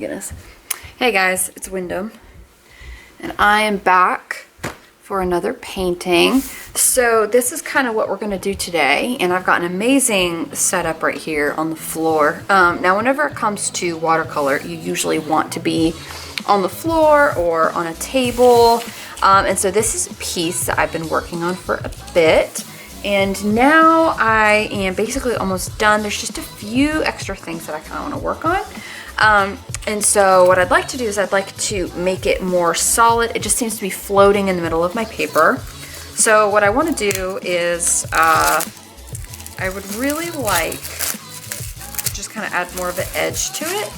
goodness. Hey guys, it's Wyndham, and I am back for another painting. So this is kind of what we're gonna do today, and I've got an amazing setup right here on the floor. Now whenever it comes to watercolor, you usually want to be on the floor or on a table. And so this is a piece that I've been working on for a bit. And now I am basically almost done. There's just a few extra things that I kind of want to work on. And so what I'd like to do is I'd like to make it more solid. It just seems to be floating in the middle of my paper. So what I want to do is I would really like to just kind of add more of an edge to it.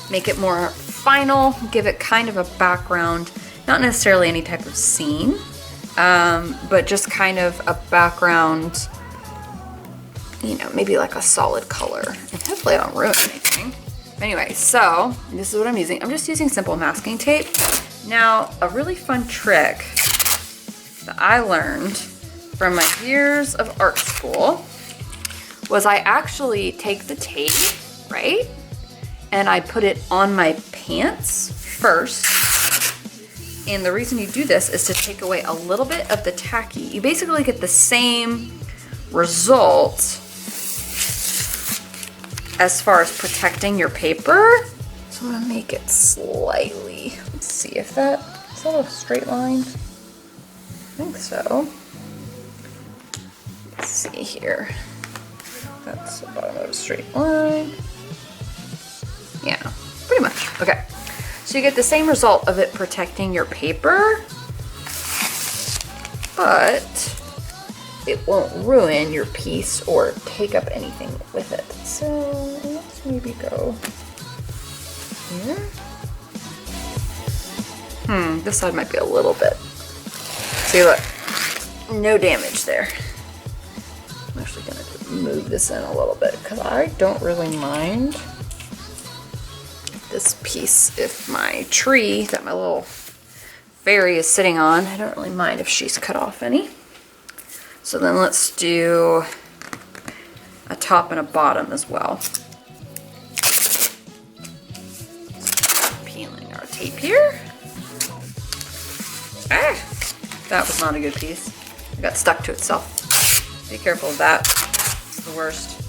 Make it more final, give it kind of a background, not necessarily any type of scene. But just kind of a background, you know, maybe like a solid color. And hopefully I don't ruin anything. Anyway, so this is what I'm using. I'm just using simple masking tape. Now, a really fun trick that I learned from my years of art school was I actually take the tape, right? And I put it on my pants first. And the reason you do this is to take away a little bit of the tacky. You basically get the same result as far as protecting your paper. So I'm gonna make it slightly, let's see if is that a straight line? I think so. Let's see here. That's the bottom of a straight line. Yeah, pretty much, okay. So you get the same result of it protecting your paper, but it won't ruin your piece or take up anything with it. So let's maybe go here. This side might be a little bit. See, look, no damage there. I'm actually gonna move this in a little bit because I don't really mind this piece if my tree that my little fairy is sitting on, I don't really mind if she's cut off any. So then let's do a top and a bottom as well. Peeling our tape here. Ah, that was not a good piece. It got stuck to itself. Be careful of that. It's the worst.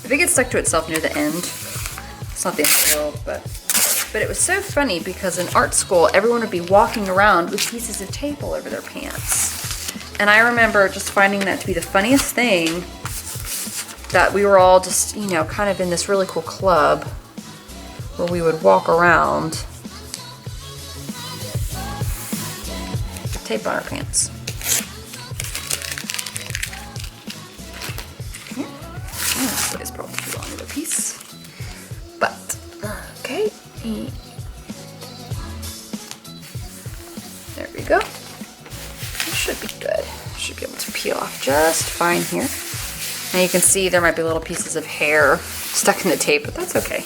If it gets stuck to itself near the end, it's not the end of the world, but it was so funny because in art school, everyone would be walking around with pieces of tape all over their pants. And I remember just finding that to be the funniest thing, that we were all just, you know, kind of in this really cool club where we would walk around with tape on our pants. Okay. This is probably too long of a piece. But, okay, there we go. It should be good. Should be able to peel off just fine here. And you can see there might be little pieces of hair stuck in the tape, but that's okay.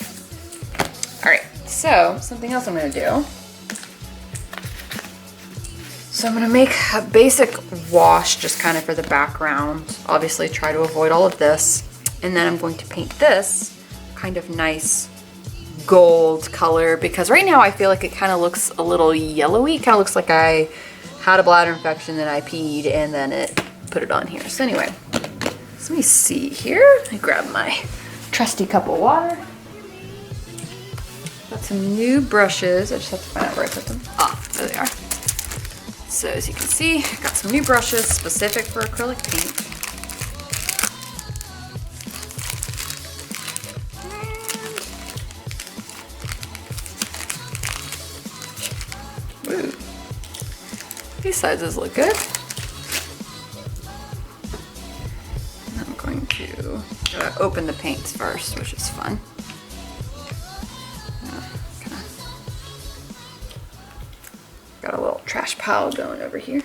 All right, so something else I'm gonna do. So I'm gonna make a basic wash just kind of for the background. Obviously try to avoid all of this. And then I'm going to paint this kind of nice gold color because right now I feel like it kind of looks a little yellowy. Kind of looks like I had a bladder infection, then I peed, and then it put it on here. So anyway, let me see here. I grab my trusty cup of water. Got some new brushes. I just have to find out where I put them. Ah, there they are. So as you can see, I got some new brushes specific for acrylic paint. Ooh. These sizes look good. I'm going to open the paints first, which is fun. Got a little trash pile going over here.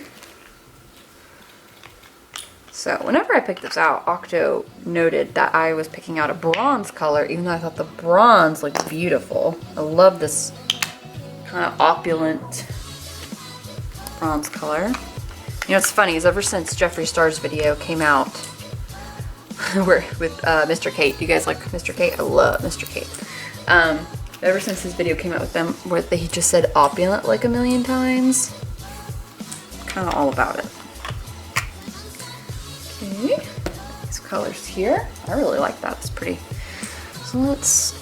So whenever I picked this out, Octo noted that I was picking out a bronze color, even though I thought the bronze looked beautiful. I love this kind of opulent bronze color. You know, it's funny is ever since Jeffree Star's video came out with Mr. Kate, you guys like Mr. Kate? I love Mr. Kate. Ever since his video came out with them, where he just said opulent like a million times, kind of all about it. Okay, these colors here, I really like that. It's pretty. So let's,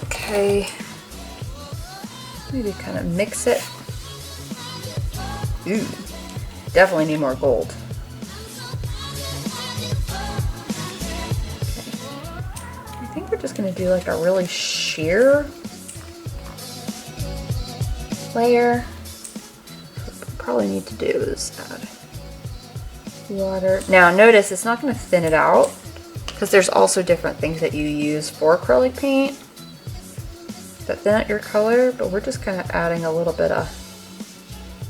okay, maybe kind of mix it. Ooh, definitely need more gold. Okay. I think we're just gonna do like a really sheer layer. What we probably need to do is add water. Now notice it's not gonna thin it out because there's also different things that you use for acrylic paint that thin out your color, but we're just kind of adding a little bit of,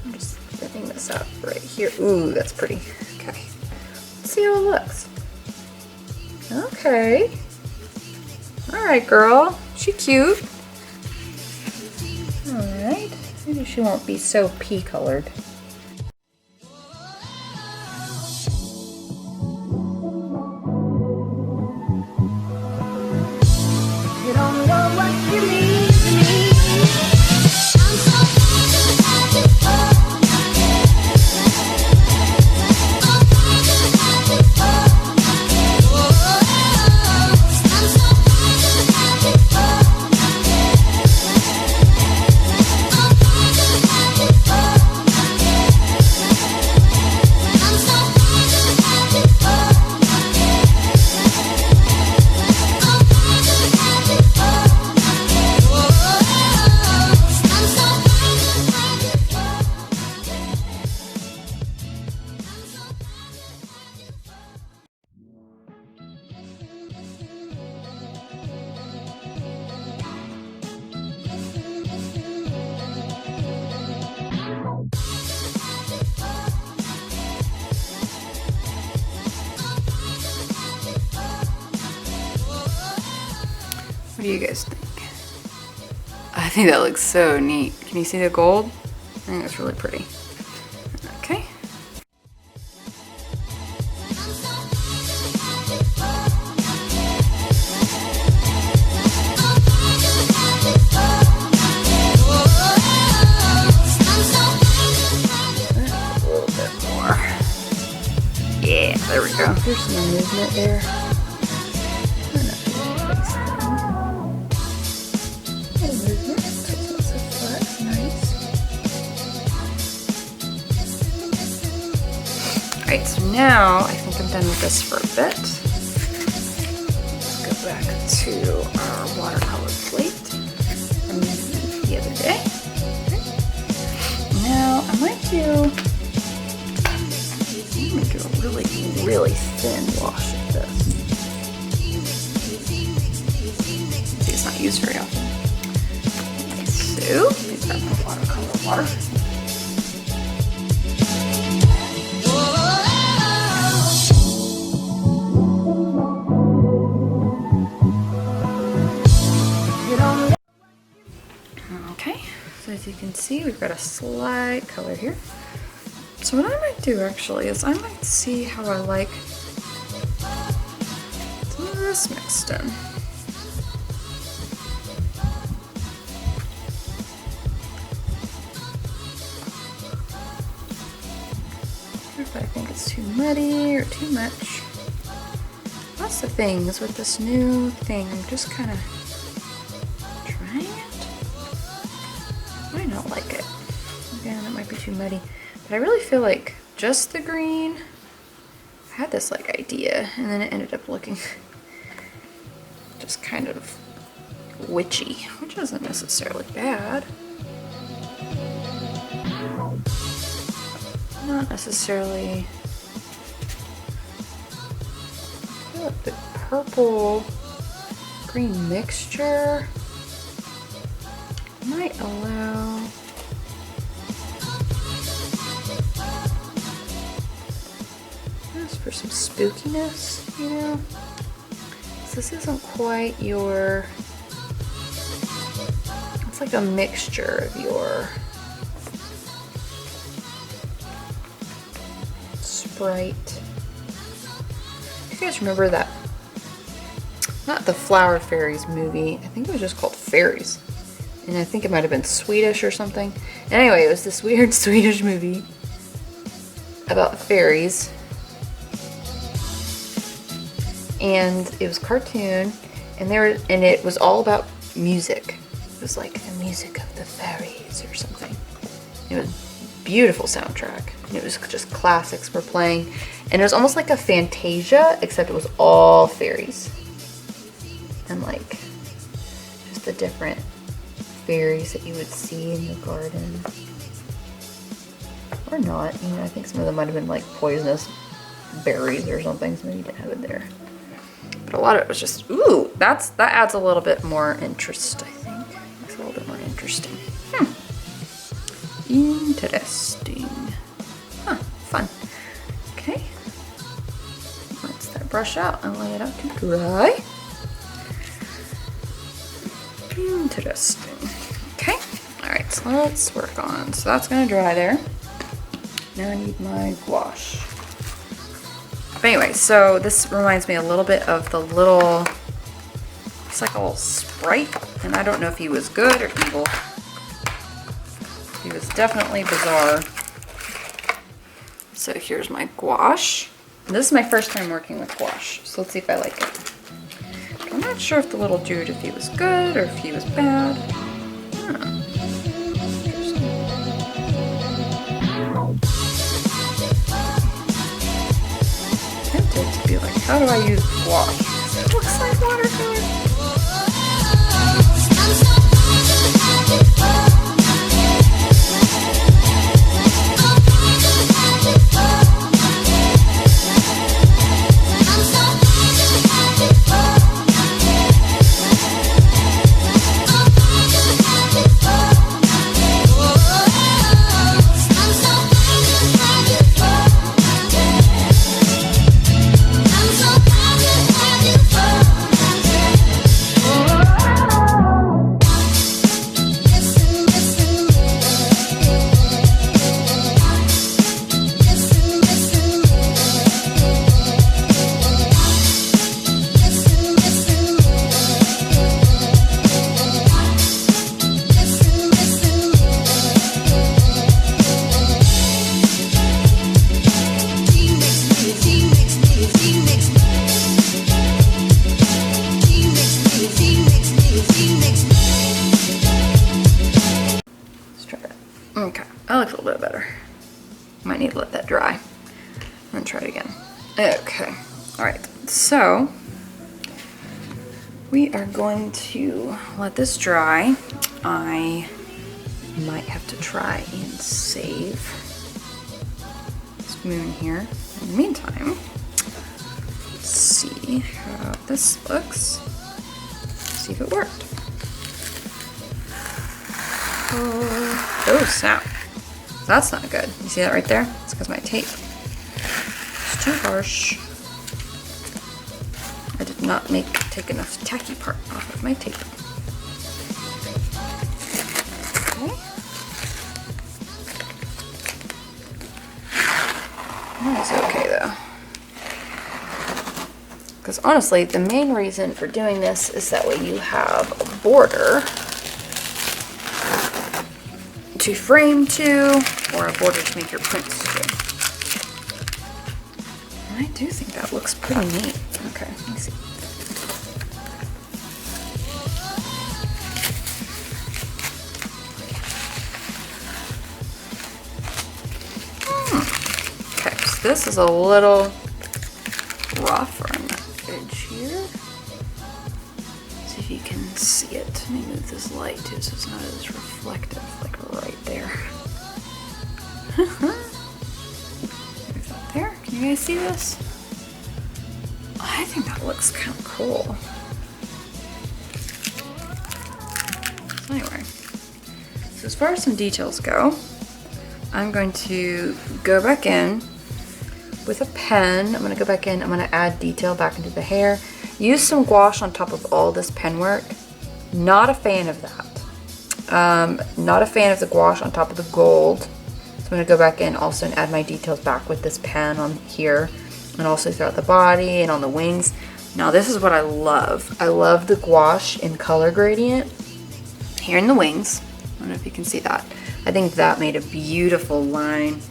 I'm just thinning this out right here. Ooh, that's pretty. Okay, let's see how it looks. Okay. All right, girl, she cute. All right, maybe she won't be so pea colored. What do you guys think? I think that looks so neat. Can you see the gold? I think that's really pretty. Okay. A little bit more. Yeah, there we go. There's some movement there. Alright, so now I think I'm done with this for a bit. Let's go back to our watercolor plate from the other day. Okay. Now I might do, I'm going to do a really, really thin wash of this. See, it's not used very often. Okay, so let me grab my watercolor water. As you can see, we've got a slight color here. So what I might do actually is I might see how I like some of this mixed in. If I think it's too muddy or too much. That's the things with this new thing. I'm just kind of trying it. I might not like it. Again, it might be too muddy. But I really feel like just the green, I had this like idea and then it ended up looking just kind of witchy, which isn't necessarily bad. Not necessarily. I feel like the purple green mixture might allow just for some spookiness, you know? So this isn't quite your, it's like a mixture of your Sprite. You guys remember that not the Flower Fairies movie. I think it was just called Fairies. And I think it might have been Swedish or something. Anyway, it was this weird Swedish movie about fairies. And it was cartoon, and it was all about music. It was like the music of the fairies or something. It was a beautiful soundtrack. And it was just classics were playing. And it was almost like a Fantasia, except it was all fairies. And like, just the different fairies that you would see in the garden. Or not, you know, I think some of them might have been like poisonous berries or something, so maybe you didn't have it there. But a lot of it was just, ooh, that adds a little bit more interest, I think. Makes it a little bit more interesting. Interesting. Huh, fun. Okay. Rinse that brush out and lay it out to dry. Interesting. Okay. Alright, so let's work on. So that's gonna dry there. Now I need my gouache. But anyway, so this reminds me a little bit of the little, it's like a little sprite, and I don't know if he was good or evil. He was definitely bizarre. So here's my gouache. And this is my first time working with gouache, so let's see if I like it. I'm not sure if the little dude, if he was good or if he was bad. Tempted to be like, how do I use gouache? It looks like watercolor. Okay, that looks a little bit better. Might need to let that dry. And try it again. Okay, alright, so we are going to let this dry. I might have to try and save this moon here. In the meantime, let's see how this looks. See if it worked. Oh snap. That's not good. You see that right there? It's because my tape is too harsh. I did not take enough tacky part off of my tape. Okay. That's okay though. Because honestly, the main reason for doing this is that way you have a border to frame to, or a border to make your prints to. And I do think that looks pretty neat. Okay, let me see. Okay, so this is a little rough on the edge here. See if you can see it. Let me move this light too so it's not as reflective, like right there. Move that there. Can you guys see this? I think that looks kind of cool. So anyway, so as far as some details go, I'm going to go back in with a pen. I'm going to go back in, I'm going to add detail back into the hair. Use some gouache on top of all this pen work. Not a fan of that. Not a fan of the gouache on top of the gold. So I'm going to go back in also and add my details back with this pen on here and also throughout the body and on the wings. Now this is what I love. I love the gouache in color gradient here in the wings. I don't know if you can see that. I think that made a beautiful line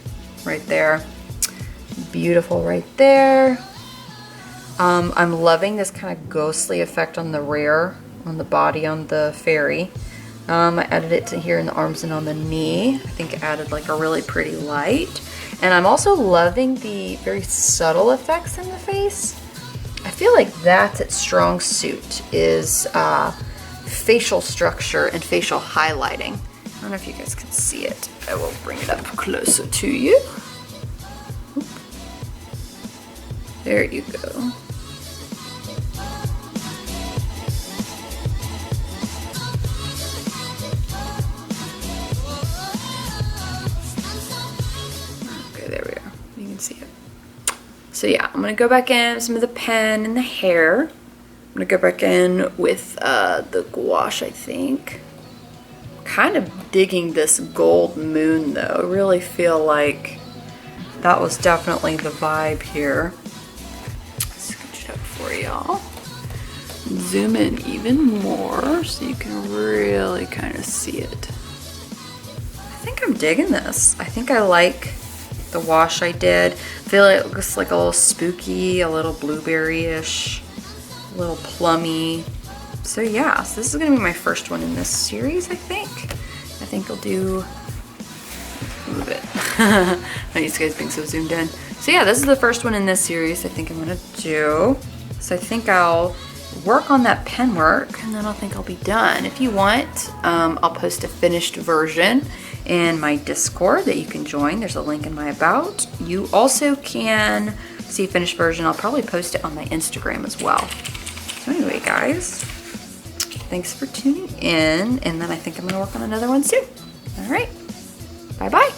right there. Beautiful right there. I'm loving this kind of ghostly effect on the rear, on the body, on the fairy. I added it to here in the arms and on the knee. I think it added like a really pretty light. And I'm also loving the very subtle effects in the face. I feel like that's its strong suit, is facial structure and facial highlighting. I don't know if you guys can see it. I will bring it up closer to you. Oop. There you go. Okay, there we are. You can see it. So yeah, I'm gonna go back in with some of the pen and the hair. I'm gonna go back in with the gouache, I think. Kind of digging this gold moon though. I really feel like that was definitely the vibe here. Scooch it up for y'all. Zoom in even more so you can really kind of see it. I think I'm digging this. I think I like the wash I did. I feel like it looks like a little spooky, a little blueberry-ish, a little plummy. So yeah, so this is gonna be my first one in this series, I think. I think I'll do, move it. Not used to guys being so zoomed in. So yeah, this is the first one in this series I think I'm gonna do. So I think I'll work on that pen work and then I think I'll be done. If you want, I'll post a finished version in my Discord that you can join. There's a link in my about. You also can see a finished version. I'll probably post it on my Instagram as well. So anyway, guys, thanks for tuning in, and then I think I'm gonna work on another one soon. All right, bye-bye.